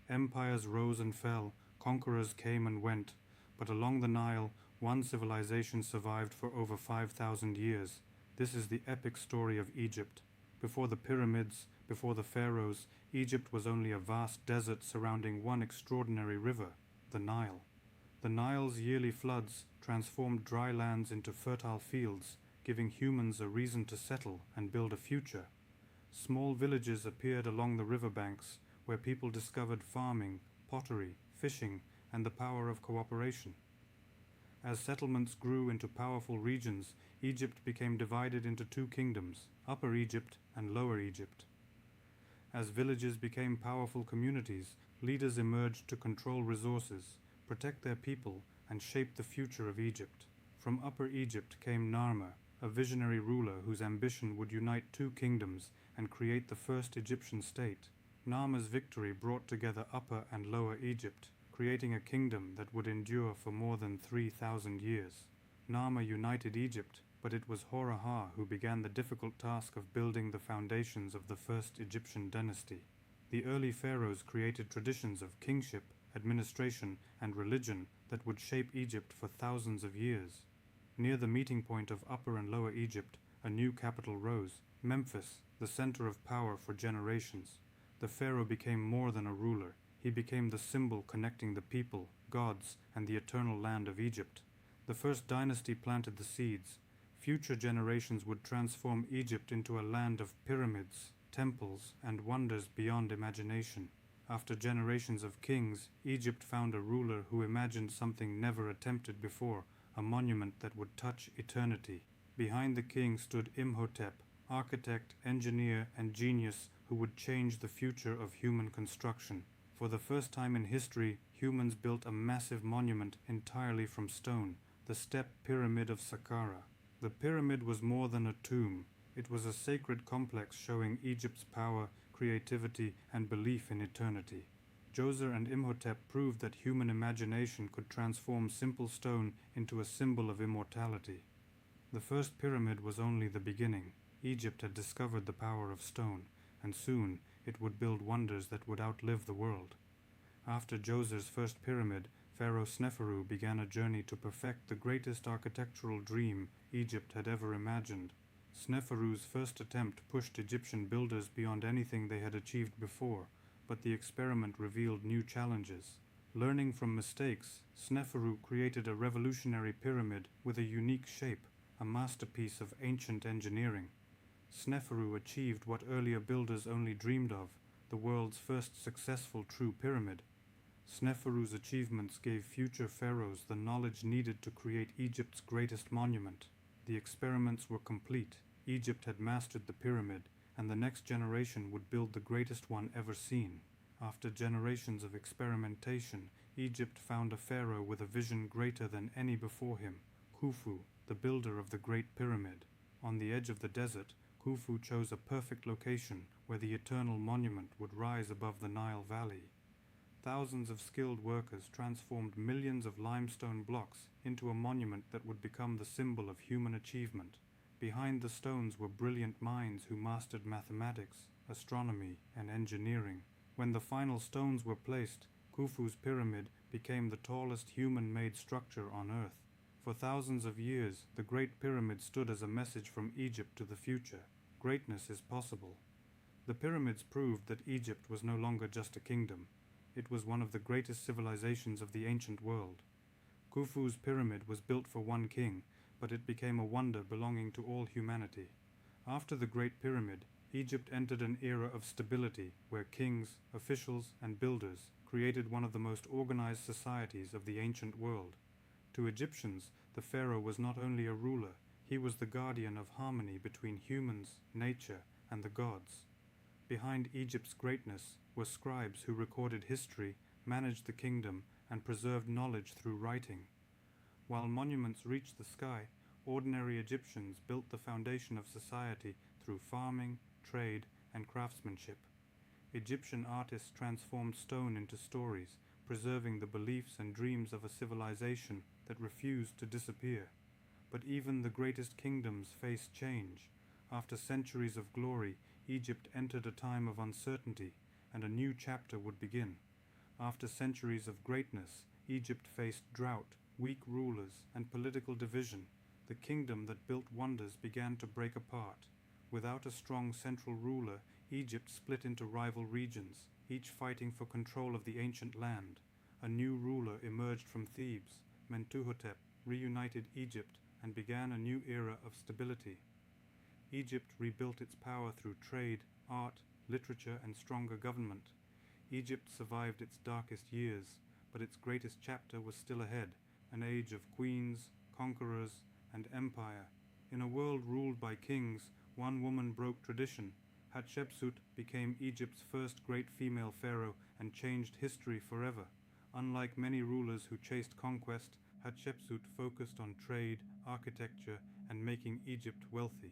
Empires rose and fell, conquerors came and went, but along the Nile, one civilization survived for over 5,000 years. This is the epic story of Egypt. Before the pyramids, before the pharaohs, Egypt was only a vast desert surrounding one extraordinary river, the Nile. The Nile's yearly floods transformed dry lands into fertile fields, giving humans a reason to settle and build a future. Small villages appeared along the riverbanks, where people discovered farming, pottery, fishing, and the power of cooperation. As settlements grew into powerful regions, Egypt became divided into two kingdoms, Upper Egypt and Lower Egypt. As villages became powerful communities, leaders emerged to control resources, protect their people, and shape the future of Egypt. From Upper Egypt came Narmer, a visionary ruler whose ambition would unite two kingdoms and create the first Egyptian state. Narmer's victory brought together Upper and Lower Egypt, creating a kingdom that would endure for more than 3,000 years. Narmer united Egypt, but it was Hora who began the difficult task of building the foundations of the first Egyptian dynasty. The early pharaohs created traditions of kingship, administration, and religion that would shape Egypt for thousands of years. Near the meeting point of Upper and Lower Egypt, a new capital rose, Memphis, the center of power for generations. The pharaoh became more than a ruler. He became the symbol connecting the people, gods, and the eternal land of Egypt. The first dynasty planted the seeds. Future generations would transform Egypt into a land of pyramids, temples, and wonders beyond imagination. After generations of kings, Egypt found a ruler who imagined something never attempted before, a monument that would touch eternity. Behind the king stood Imhotep, architect, engineer, and genius who would change the future of human construction. For the first time in history, humans built a massive monument entirely from stone, the Step Pyramid of Saqqara. The pyramid was more than a tomb. It was a sacred complex showing Egypt's power, creativity, and belief in eternity. Djoser and Imhotep proved that human imagination could transform simple stone into a symbol of immortality. The first pyramid was only the beginning. Egypt had discovered the power of stone, and soon it would build wonders that would outlive the world. After Djoser's first pyramid, Pharaoh Sneferu began a journey to perfect the greatest architectural dream Egypt had ever imagined. Sneferu's first attempt pushed Egyptian builders beyond anything they had achieved before, but the experiment revealed new challenges. Learning from mistakes, Sneferu created a revolutionary pyramid with a unique shape, a masterpiece of ancient engineering. Sneferu achieved what earlier builders only dreamed of, the world's first successful true pyramid. Sneferu's achievements gave future pharaohs the knowledge needed to create Egypt's greatest monument. The experiments were complete. Egypt had mastered the pyramid, and the next generation would build the greatest one ever seen. After generations of experimentation, Egypt found a pharaoh with a vision greater than any before him, Khufu, the builder of the Great Pyramid. On the edge of the desert, Khufu chose a perfect location where the eternal monument would rise above the Nile Valley. Thousands of skilled workers transformed millions of limestone blocks into a monument that would become the symbol of human achievement. Behind the stones were brilliant minds who mastered mathematics, astronomy, and engineering. When the final stones were placed, Khufu's pyramid became the tallest human-made structure on Earth. For thousands of years, the Great Pyramid stood as a message from Egypt to the future. Greatness is possible. The pyramids proved that Egypt was no longer just a kingdom. It was one of the greatest civilizations of the ancient world. Khufu's pyramid was built for one king, but it became a wonder belonging to all humanity. After the Great Pyramid, Egypt entered an era of stability where kings, officials, and builders created one of the most organized societies of the ancient world. To Egyptians, the pharaoh was not only a ruler, he was the guardian of harmony between humans, nature, and the gods. Behind Egypt's greatness were scribes who recorded history, managed the kingdom, and preserved knowledge through writing. While monuments reached the sky, ordinary Egyptians built the foundation of society through farming, trade, and craftsmanship. Egyptian artists transformed stone into stories, preserving the beliefs and dreams of a civilization that refused to disappear. But even the greatest kingdoms faced change. After centuries of glory, Egypt entered a time of uncertainty, and a new chapter would begin. After centuries of greatness, Egypt faced drought, weak rulers, and political division. The kingdom that built wonders began to break apart. Without a strong central ruler, Egypt split into rival regions, each fighting for control of the ancient land. A new ruler emerged from Thebes. Mentuhotep reunited Egypt and began a new era of stability. Egypt rebuilt its power through trade, art, literature, and stronger government. Egypt survived its darkest years, but its greatest chapter was still ahead, an age of queens, conquerors, and empire. In a world ruled by kings, one woman broke tradition. Hatshepsut became Egypt's first great female pharaoh and changed history forever. Unlike many rulers who chased conquest, Hatshepsut focused on trade, architecture, and making Egypt wealthy.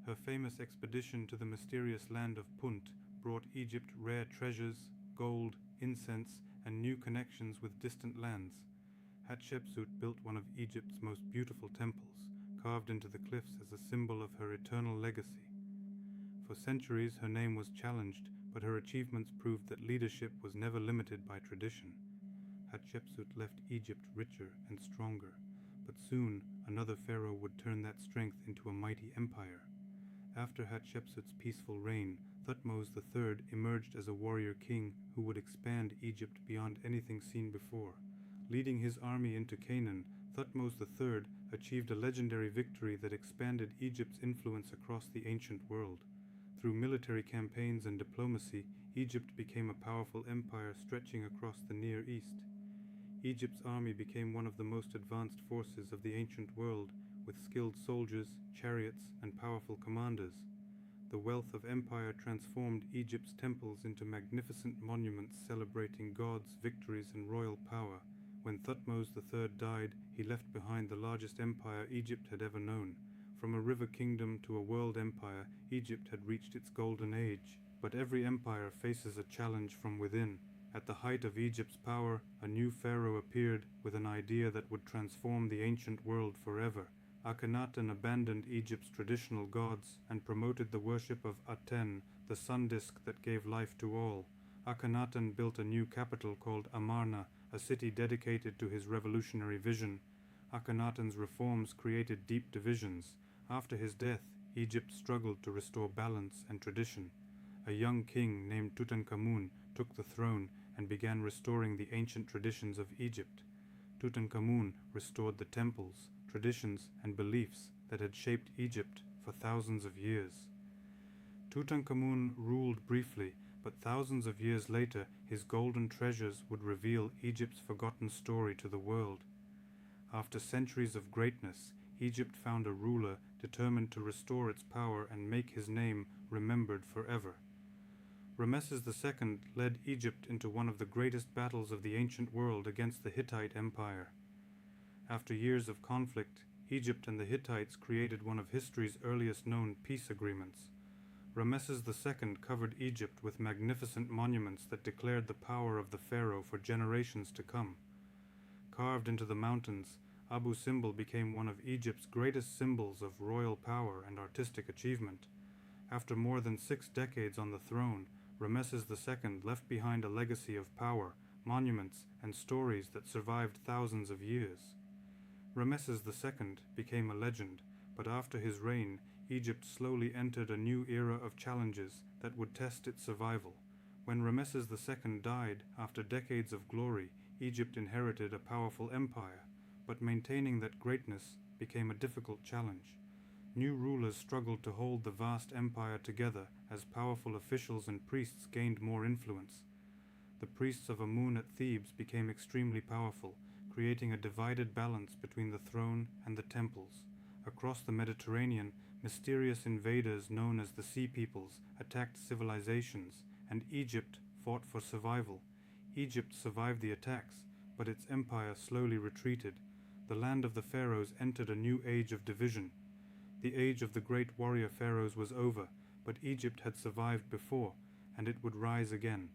Her famous expedition to the mysterious land of Punt brought Egypt rare treasures, gold, incense, and new connections with distant lands. Hatshepsut built one of Egypt's most beautiful temples, carved into the cliffs as a symbol of her eternal legacy. For centuries her name was challenged, but her achievements proved that leadership was never limited by tradition. Hatshepsut left Egypt richer and stronger, but soon another pharaoh would turn that strength into a mighty empire. After Hatshepsut's peaceful reign, Thutmose III emerged as a warrior king who would expand Egypt beyond anything seen before. Leading his army into Canaan, Thutmose III achieved a legendary victory that expanded Egypt's influence across the ancient world. Through military campaigns and diplomacy, Egypt became a powerful empire stretching across the Near East. Egypt's army became one of the most advanced forces of the ancient world, with skilled soldiers, chariots, and powerful commanders. The wealth of empire transformed Egypt's temples into magnificent monuments celebrating gods, victories, and royal power. When Thutmose III died, he left behind the largest empire Egypt had ever known. From a river kingdom to a world empire, Egypt had reached its golden age. But every empire faces a challenge from within. At the height of Egypt's power, a new pharaoh appeared with an idea that would transform the ancient world forever. Akhenaten abandoned Egypt's traditional gods and promoted the worship of Aten, the sun disk that gave life to all. Akhenaten built a new capital called Amarna, a city dedicated to his revolutionary vision. Akhenaten's reforms created deep divisions. After his death, Egypt struggled to restore balance and tradition. A young king named Tutankhamun took the throne and began restoring the ancient traditions of Egypt. Tutankhamun restored the temples, traditions, and beliefs that had shaped Egypt for thousands of years. Tutankhamun ruled briefly, but thousands of years later his golden treasures would reveal Egypt's forgotten story to the world. After centuries of greatness, Egypt found a ruler determined to restore its power and make his name remembered forever. Rameses II led Egypt into one of the greatest battles of the ancient world against the Hittite Empire. After years of conflict, Egypt and the Hittites created one of history's earliest known peace agreements. Rameses II covered Egypt with magnificent monuments that declared the power of the pharaoh for generations to come. Carved into the mountains, Abu Simbel became one of Egypt's greatest symbols of royal power and artistic achievement. After more than 6 decades on the throne, Rameses II left behind a legacy of power, monuments, and stories that survived thousands of years. Rameses II became a legend, but after his reign, Egypt slowly entered a new era of challenges that would test its survival. When Rameses II died, after decades of glory, Egypt inherited a powerful empire, but maintaining that greatness became a difficult challenge. New rulers struggled to hold the vast empire together as powerful officials and priests gained more influence. The priests of Amun at Thebes became extremely powerful, creating a divided balance between the throne and the temples. Across the Mediterranean, mysterious invaders known as the Sea Peoples attacked civilizations, and Egypt fought for survival. Egypt survived the attacks, but its empire slowly retreated. The land of the pharaohs entered a new age of division. The age of the great warrior pharaohs was over, but Egypt had survived before, and it would rise again.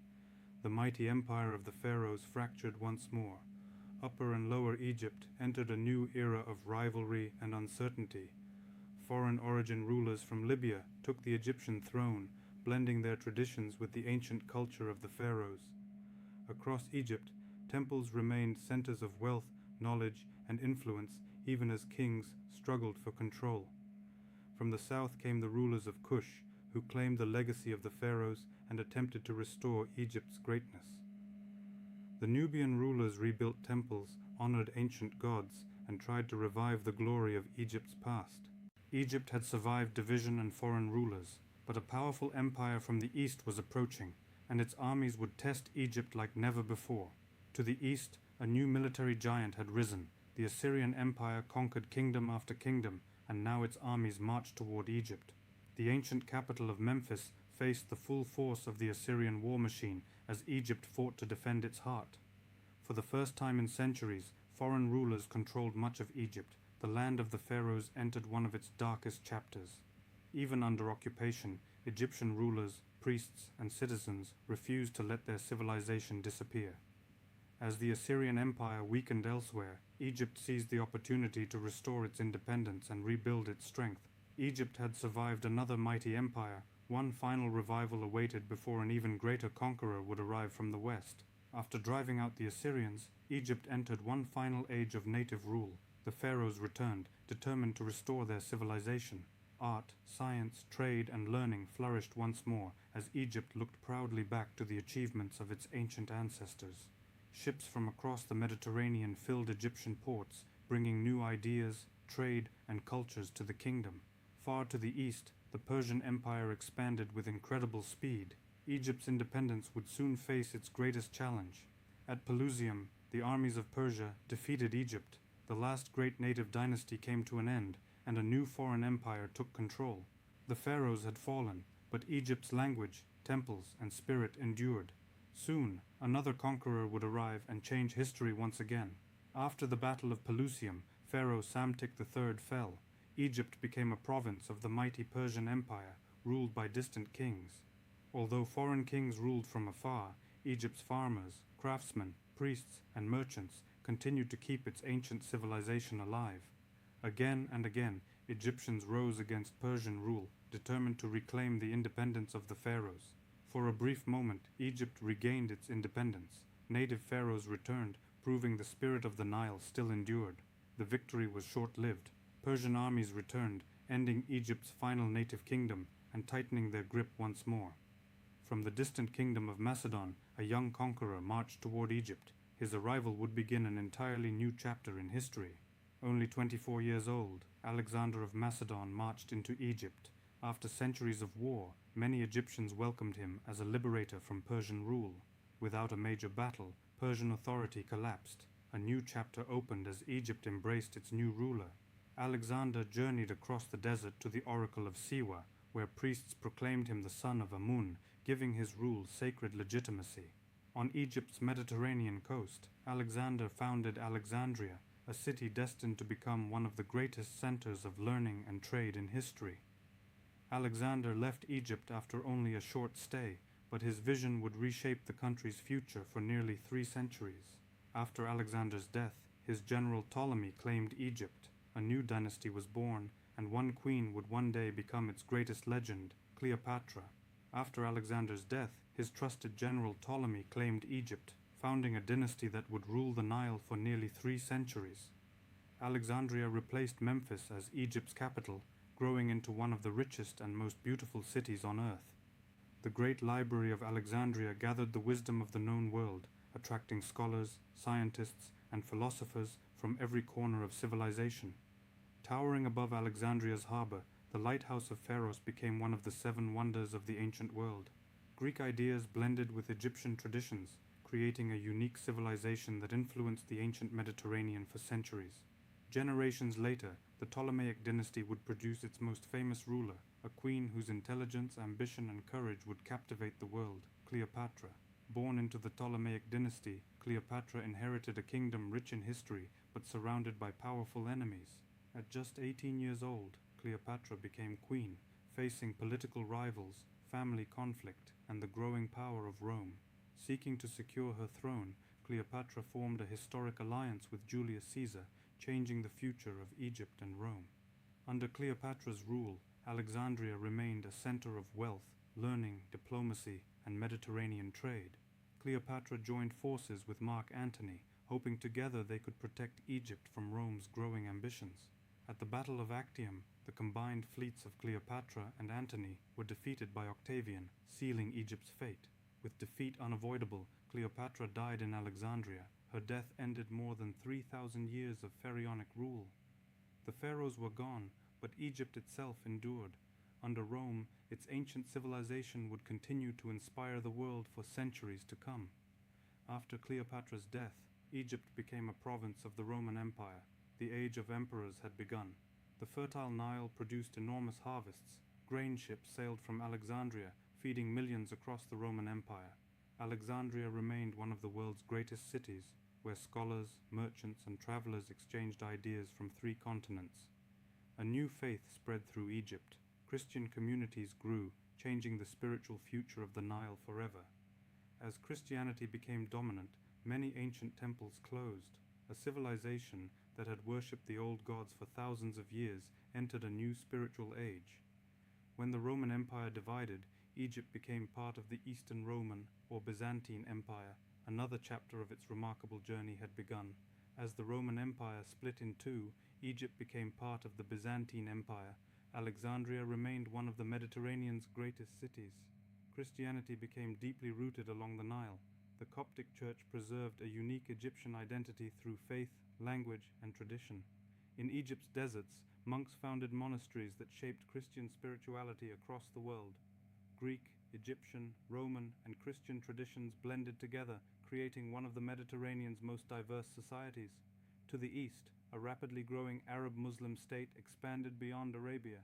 The mighty empire of the pharaohs fractured once more. Upper and Lower Egypt entered a new era of rivalry and uncertainty. Foreign origin rulers from Libya took the Egyptian throne, blending their traditions with the ancient culture of the pharaohs. Across Egypt, temples remained centers of wealth, knowledge, and influence even as kings struggled for control. From the south came the rulers of Kush, who claimed the legacy of the pharaohs and attempted to restore Egypt's greatness. The Nubian rulers rebuilt temples, honored ancient gods, and tried to revive the glory of Egypt's past. Egypt had survived division and foreign rulers, but a powerful empire from the east was approaching, and its armies would test Egypt like never before. To the east, a new military giant had risen. The Assyrian Empire conquered kingdom after kingdom, and now its armies marched toward Egypt. The ancient capital of Memphis faced the full force of the Assyrian war machine as Egypt fought to defend its heart. For the first time in centuries, foreign rulers controlled much of Egypt. The land of the pharaohs entered one of its darkest chapters. Even under occupation, Egyptian rulers, priests, and citizens refused to let their civilization disappear. As the Assyrian Empire weakened elsewhere, Egypt seized the opportunity to restore its independence and rebuild its strength. Egypt had survived another mighty empire. One final revival awaited before an even greater conqueror would arrive from the west. After driving out the Assyrians, Egypt entered one final age of native rule. The pharaohs returned, determined to restore their civilization. Art, science, trade, and learning flourished once more as Egypt looked proudly back to the achievements of its ancient ancestors. Ships from across the Mediterranean filled Egyptian ports, bringing new ideas, trade, and cultures to the kingdom. Far to the east, the Persian Empire expanded with incredible speed. Egypt's independence would soon face its greatest challenge. At Pelusium, the armies of Persia defeated Egypt. The last great native dynasty came to an end, and a new foreign empire took control. The pharaohs had fallen, but Egypt's language, temples, and spirit endured. Soon, another conqueror would arrive and change history once again. After the Battle of Pelusium, Pharaoh Psamtik III fell. Egypt became a province of the mighty Persian Empire, ruled by distant kings. Although foreign kings ruled from afar, Egypt's farmers, craftsmen, priests, and merchants continued to keep its ancient civilization alive. Again and again, Egyptians rose against Persian rule, determined to reclaim the independence of the pharaohs. For a brief moment, Egypt regained its independence. Native pharaohs returned, proving the spirit of the Nile still endured. The victory was short-lived. Persian armies returned, ending Egypt's final native kingdom and tightening their grip once more. From the distant kingdom of Macedon, a young conqueror marched toward Egypt. His arrival would begin an entirely new chapter in history. Only 24 years old, Alexander of Macedon marched into Egypt. After centuries of war, many Egyptians welcomed him as a liberator from Persian rule. Without a major battle, Persian authority collapsed. A new chapter opened as Egypt embraced its new ruler. Alexander journeyed across the desert to the oracle of Siwa, where priests proclaimed him the son of Amun, giving his rule sacred legitimacy. On Egypt's Mediterranean coast, Alexander founded Alexandria, a city destined to become one of the greatest centers of learning and trade in history. Alexander left Egypt after only a short stay, but his vision would reshape the country's future for nearly 3 centuries. After Alexander's death, his general Ptolemy claimed Egypt. A new dynasty was born, and one queen would one day become its greatest legend, Cleopatra. After Alexander's death, his trusted general Ptolemy claimed Egypt, founding a dynasty that would rule the Nile for nearly 3 centuries. Alexandria replaced Memphis as Egypt's capital, growing into one of the richest and most beautiful cities on earth. The great library of Alexandria gathered the wisdom of the known world, attracting scholars, scientists, and philosophers from every corner of civilization. Towering above Alexandria's harbor, the lighthouse of Pharos became one of the 7 wonders of the ancient world. Greek ideas blended with Egyptian traditions, creating a unique civilization that influenced the ancient Mediterranean for centuries. Generations later, the Ptolemaic dynasty would produce its most famous ruler, a queen whose intelligence, ambition, and courage would captivate the world, Cleopatra. Born into the Ptolemaic dynasty, Cleopatra inherited a kingdom rich in history but surrounded by powerful enemies. At just 18 years old, Cleopatra became queen, facing political rivals, family conflict, and the growing power of Rome. Seeking to secure her throne, Cleopatra formed a historic alliance with Julius Caesar, changing the future of Egypt and Rome. Under Cleopatra's rule, Alexandria remained a center of wealth, learning, diplomacy, and Mediterranean trade. Cleopatra joined forces with Mark Antony, hoping together they could protect Egypt from Rome's growing ambitions. At the Battle of Actium, the combined fleets of Cleopatra and Antony were defeated by Octavian, sealing Egypt's fate. With defeat unavoidable, Cleopatra died in Alexandria. Her death ended more than 3,000 years of pharaonic rule. The pharaohs were gone, but Egypt itself endured. Under Rome, its ancient civilization would continue to inspire the world for centuries to come. After Cleopatra's death, Egypt became a province of the Roman Empire. The age of emperors had begun. The fertile Nile produced enormous harvests. Grain ships sailed from Alexandria, feeding millions across the Roman Empire. Alexandria remained one of the world's greatest cities, where scholars, merchants, and travelers exchanged ideas from 3 continents. A new faith spread through Egypt. Christian communities grew, changing the spiritual future of the Nile forever. As Christianity became dominant, many ancient temples closed. A civilization that had worshipped the old gods for thousands of years entered a new spiritual age. When the Roman Empire divided, Egypt became part of the Eastern Roman or Byzantine Empire. Another chapter of its remarkable journey had begun. As the Roman Empire split in 2, Egypt became part of the Byzantine Empire. Alexandria remained one of the Mediterranean's greatest cities. Christianity became deeply rooted along the Nile. The Coptic Church preserved a unique Egyptian identity through faith, language, and tradition. In Egypt's deserts, monks founded monasteries that shaped Christian spirituality across the world. Greek, Egyptian, Roman, and Christian traditions blended together, creating one of the Mediterranean's most diverse societies. To the east, a rapidly growing Arab Muslim state expanded beyond Arabia.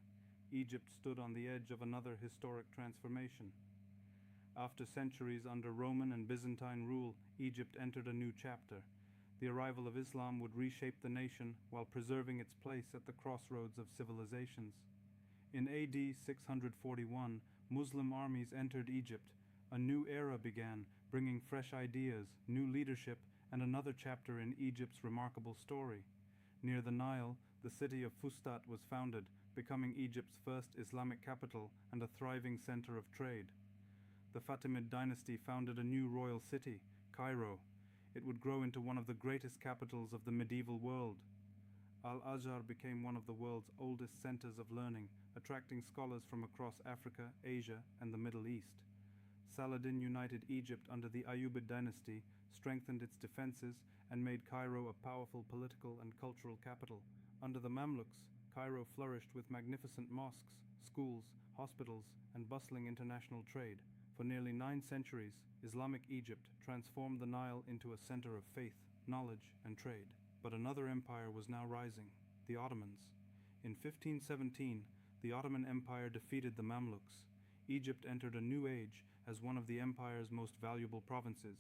Egypt stood on the edge of another historic transformation. After centuries under Roman and Byzantine rule, Egypt entered a new chapter. The arrival of Islam would reshape the nation while preserving its place at the crossroads of civilizations. In AD 641, Muslim armies entered Egypt. A new era began, bringing fresh ideas, new leadership, and another chapter in Egypt's remarkable story. Near the Nile, the city of Fustat was founded, becoming Egypt's first Islamic capital and a thriving center of trade. The Fatimid dynasty founded a new royal city, Cairo. It would grow into one of the greatest capitals of the medieval world. Al-Azhar became one of the world's oldest centers of learning, attracting scholars from across Africa, Asia, and the Middle East. Saladin united Egypt under the Ayyubid dynasty, strengthened its defenses, and made Cairo a powerful political and cultural capital. Under the Mamluks, Cairo flourished with magnificent mosques, schools, hospitals, and bustling international trade. For nearly 9 centuries, Islamic Egypt transformed the Nile into a center of faith, knowledge, and trade. But another empire was now rising, the Ottomans. In 1517, the Ottoman Empire defeated the Mamluks. Egypt entered a new age as one of the empire's most valuable provinces.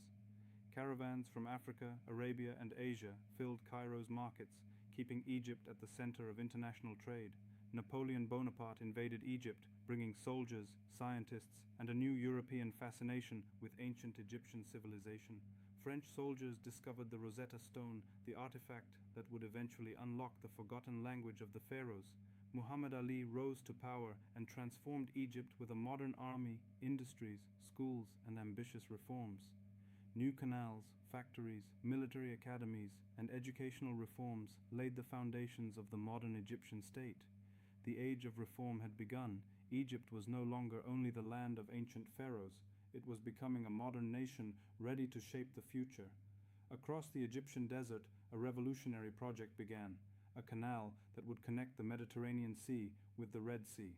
Caravans from Africa, Arabia, and Asia filled Cairo's markets, keeping Egypt at the center of international trade. Napoleon Bonaparte invaded Egypt, bringing soldiers, scientists, and a new European fascination with ancient Egyptian civilization. French soldiers discovered the Rosetta Stone, the artifact that would eventually unlock the forgotten language of the Pharaohs. Muhammad Ali rose to power and transformed Egypt with a modern army, industries, schools, and ambitious reforms. New canals, factories, military academies, and educational reforms laid the foundations of the modern Egyptian state. The age of reform had begun. Egypt was no longer only the land of ancient pharaohs. It was becoming a modern nation ready to shape the future. Across the Egyptian desert, a revolutionary project began, a canal that would connect the Mediterranean Sea with the Red Sea.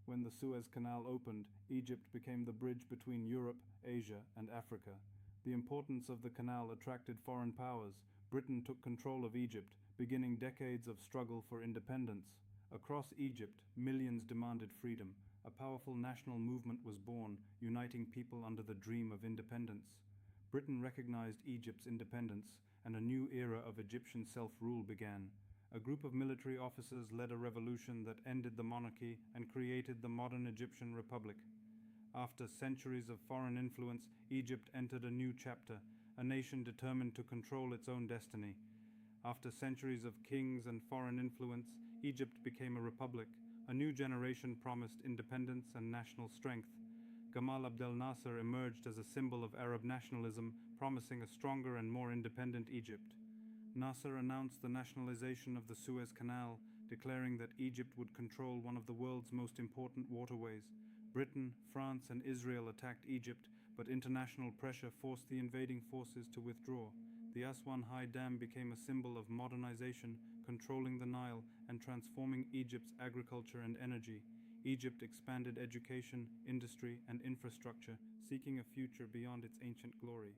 When the Suez Canal opened, Egypt became the bridge between Europe, Asia, and Africa. The importance of the canal attracted foreign powers. Britain took control of Egypt, beginning decades of struggle for independence. Across Egypt, millions demanded freedom. A powerful national movement was born, uniting people under the dream of independence. Britain recognized Egypt's independence, and a new era of Egyptian self-rule began. A group of military officers led a revolution that ended the monarchy and created the modern Egyptian Republic. After centuries of foreign influence, Egypt entered a new chapter, a nation determined to control its own destiny. After centuries of kings and foreign influence, Egypt became a republic. A new generation promised independence and national strength. Gamal Abdel Nasser emerged as a symbol of Arab nationalism, promising a stronger and more independent Egypt. Nasser announced the nationalization of the Suez Canal, declaring that Egypt would control one of the world's most important waterways. Britain, France, and Israel attacked Egypt, but international pressure forced the invading forces to withdraw. The Aswan High Dam became a symbol of modernization, controlling the Nile and transforming Egypt's agriculture and energy. Egypt expanded education, industry, and infrastructure, seeking a future beyond its ancient glory.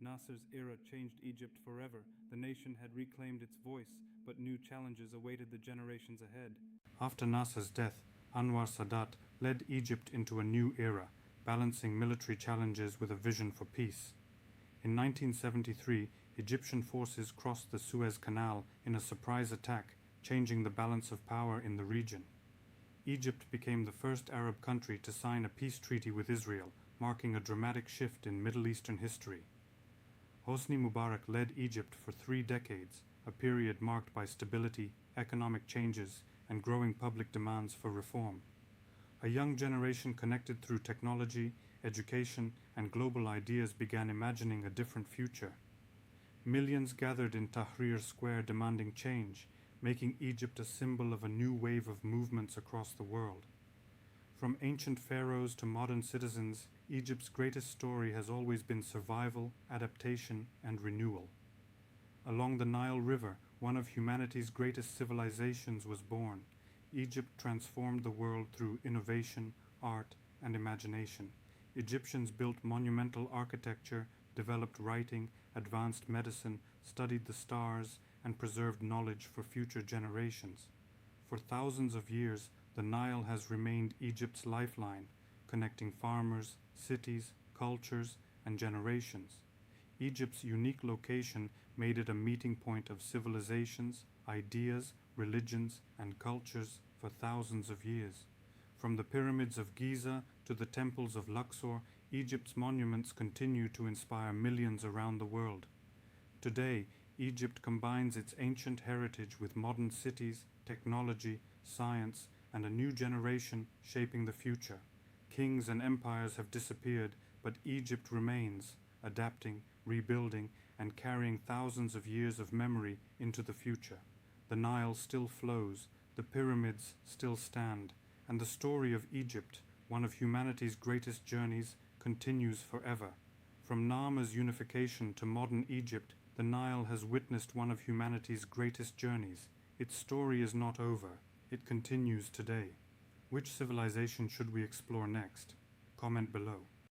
Nasser's era changed Egypt forever. The nation had reclaimed its voice, but new challenges awaited the generations ahead. After Nasser's death, Anwar Sadat led Egypt into a new era, balancing military challenges with a vision for peace. In 1973, Egyptian forces crossed the Suez Canal in a surprise attack, changing the balance of power in the region. Egypt became the first Arab country to sign a peace treaty with Israel, marking a dramatic shift in Middle Eastern history. Hosni Mubarak led Egypt for 3 decades, a period marked by stability, economic changes, and growing public demands for reform. A young generation connected through technology, education, and global ideas began imagining a different future. Millions gathered in Tahrir Square demanding change, making Egypt a symbol of a new wave of movements across the world. From ancient pharaohs to modern citizens, Egypt's greatest story has always been survival, adaptation, and renewal. Along the Nile River, one of humanity's greatest civilizations was born. Egypt transformed the world through innovation, art, and imagination. Egyptians built monumental architecture, developed writing, advanced medicine, studied the stars, and preserved knowledge for future generations. For thousands of years, the Nile has remained Egypt's lifeline, connecting farmers, cities, cultures, and generations. Egypt's unique location made it a meeting point of civilizations, ideas, religions, and cultures for thousands of years. From the pyramids of Giza to the temples of Luxor, Egypt's monuments continue to inspire millions around the world. Today, Egypt combines its ancient heritage with modern cities, technology, science, and a new generation shaping the future. Kings and empires have disappeared, but Egypt remains, adapting, rebuilding, and carrying thousands of years of memory into the future. The Nile still flows, the pyramids still stand, and the story of Egypt, one of humanity's greatest journeys, continues forever. From Narmer's unification to modern Egypt, the Nile has witnessed one of humanity's greatest journeys. Its story is not over. It continues today. Which civilization should we explore next? Comment below.